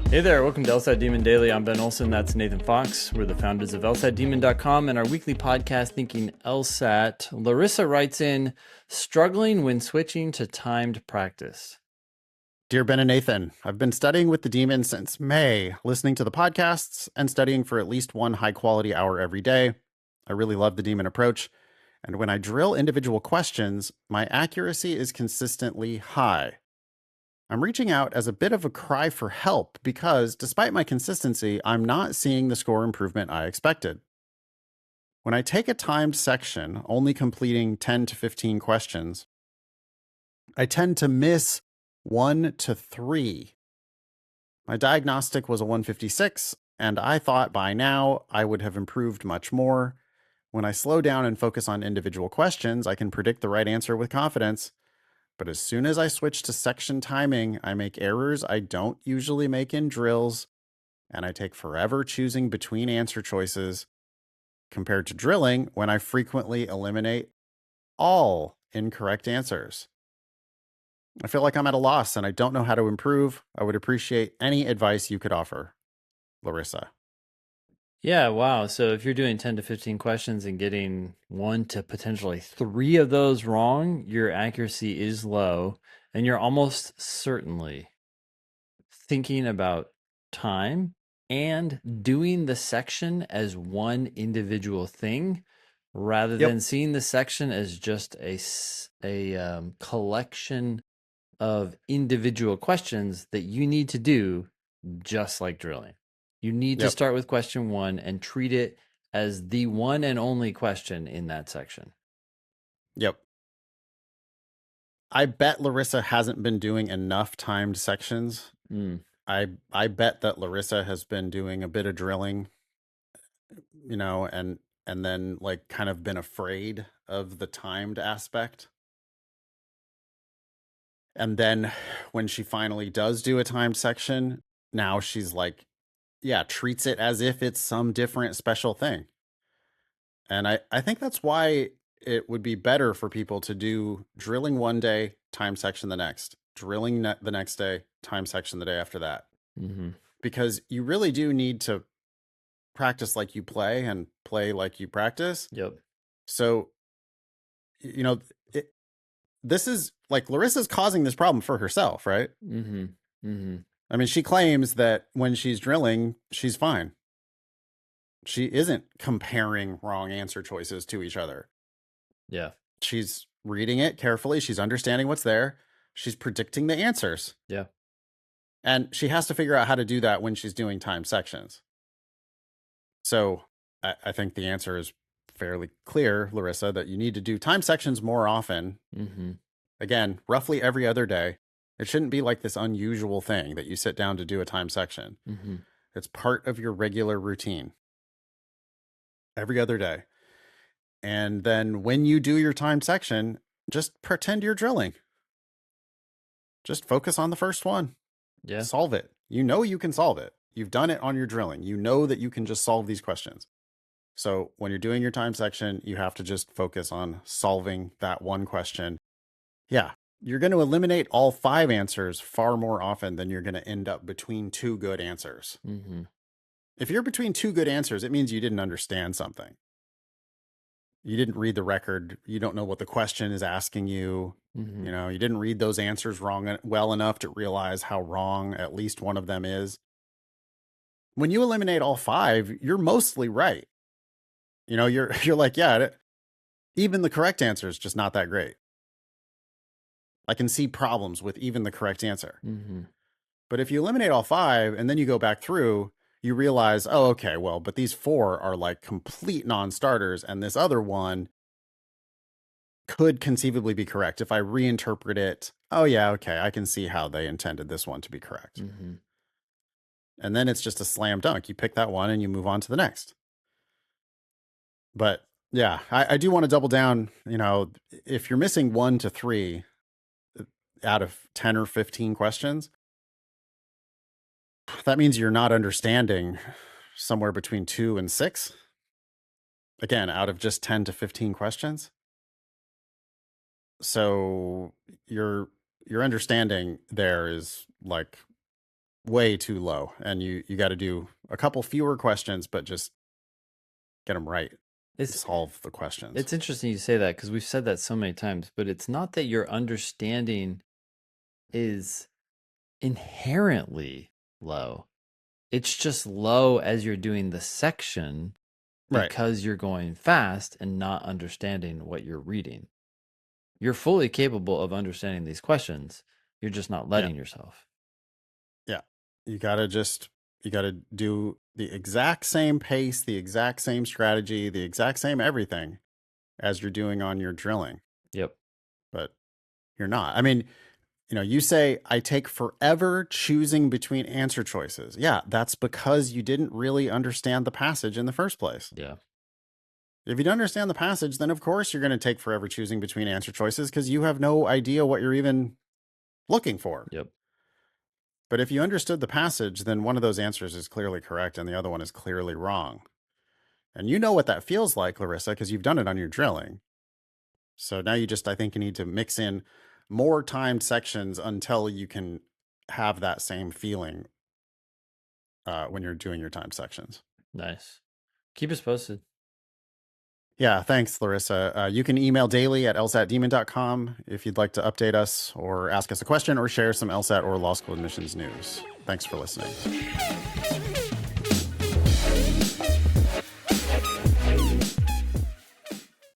Hey there, welcome to LSAT Demon Daily. I'm Ben Olson, that's Nathan Fox. We're the founders of lsatdemon.com and our weekly podcast, Thinking LSAT. Larissa writes in, struggling when switching to timed practice. Dear Ben and Nathan, I've been studying with the Demon since May, listening to the podcasts and studying for at least one high-quality hour every day. I really love the Demon approach, and when I drill individual questions, my accuracy is consistently high. I'm reaching out as a bit of a cry for help because, despite my consistency, I'm not seeing the score improvement I expected. When I take a timed section, only completing 10 to 15 questions, I tend to miss 1 to 3. My diagnostic was a 156, and I thought by now I would have improved much more. When I slow down and focus on individual questions, I can predict the right answer with confidence. But as soon as I switch to section timing, I make errors I don't usually make in drills, and I take forever choosing between answer choices, compared to drilling when I frequently eliminate all incorrect answers. I feel like I'm at a loss and I don't know how to improve. I would appreciate any advice you could offer. Larissa. Yeah, wow. So if you're doing 10 to 15 questions and getting 1 to potentially 3 of those wrong, your accuracy is low, and you're almost certainly thinking about time and doing the section as one individual thing rather than seeing the section as just a collection of individual questions that you need to do, just like drilling. You need to start with question 1 and treat it as the one and only question in that section. Yep. I bet Larissa hasn't been doing enough timed sections. I bet that Larissa has been doing a bit of drilling, and then like kind of been afraid of the timed aspect. And then when she finally does do a timed section, now she's like, treats it as if it's some different special thing. And I think that's why it would be better for people to do drilling one day, time section the next, drilling the next day, time section the day after that. Because you really do need to practice like you play and play like you practice. So, this is like Larissa's causing this problem for herself, right? I mean, she claims that when she's drilling, she's fine. She isn't comparing wrong answer choices to each other. Yeah. She's reading it carefully. She's understanding what's there. She's predicting the answers. Yeah. And she has to figure out how to do that when she's doing time sections. So I think the answer is fairly clear, Larissa, that you need to do time sections more often. Again, roughly every other day. It shouldn't be like this unusual thing that you sit down to do a time section. It's part of your regular routine. Every other day. And then when you do your time section, just pretend you're drilling. Just focus on the first one. Yeah. Solve it. You know you can solve it. You've done it on your drilling. You know that you can just solve these questions. So when you're doing your time section, you have to just focus on solving that one question. Yeah, you're going to eliminate all 5 answers far more often than you're going to end up between 2 good answers. If you're between 2 good answers, it means you didn't understand something. You didn't read the record. You don't know what the question is asking you. You didn't read those answers well enough to realize how wrong at least one of them is. When you eliminate all 5, you're mostly right. You're like, even the correct answer is just not that great. I can see problems with even the correct answer. But if you eliminate all 5 and then you go back through, you realize, oh, okay, well, but these 4 are like complete non-starters, and this other one could conceivably be correct. If I reinterpret it, oh yeah, okay, I can see how they intended this one to be correct. And then it's just a slam dunk. You pick that one and you move on to the next. But yeah, I do want to double down, if you're missing 1 to 3 out of 10 or 15 questions, that means you're not understanding somewhere between 2 and 6. Again, out of just 10 to 15 questions. So your understanding there is like way too low, and you got to do a couple fewer questions, but just get them right. Solve the questions. It's interesting you say that, because we've said that so many times, but it's not that your understanding is inherently low. It's just low as you're doing the section because you're going fast and not understanding what you're reading. You're fully capable of understanding these questions. You're just not letting yourself. Yeah. You got to do the exact same pace, the exact same strategy, the exact same everything as you're doing on your drilling. Yep. But you're not. I mean, you say, I take forever choosing between answer choices. Yeah, that's because you didn't really understand the passage in the first place. Yeah. If you don't understand the passage, then of course you're going to take forever choosing between answer choices because you have no idea what you're even looking for. Yep. But if you understood the passage, then one of those answers is clearly correct and the other one is clearly wrong. And you know what that feels like, Larissa, because you've done it on your drilling. So now I think you need to mix in more timed sections until you can have that same feeling when you're doing your timed sections. Nice. Keep us posted. Yeah, thanks, Larissa. You can email daily at lsatdemon.com if you'd like to update us or ask us a question or share some LSAT or law school admissions news. Thanks for listening.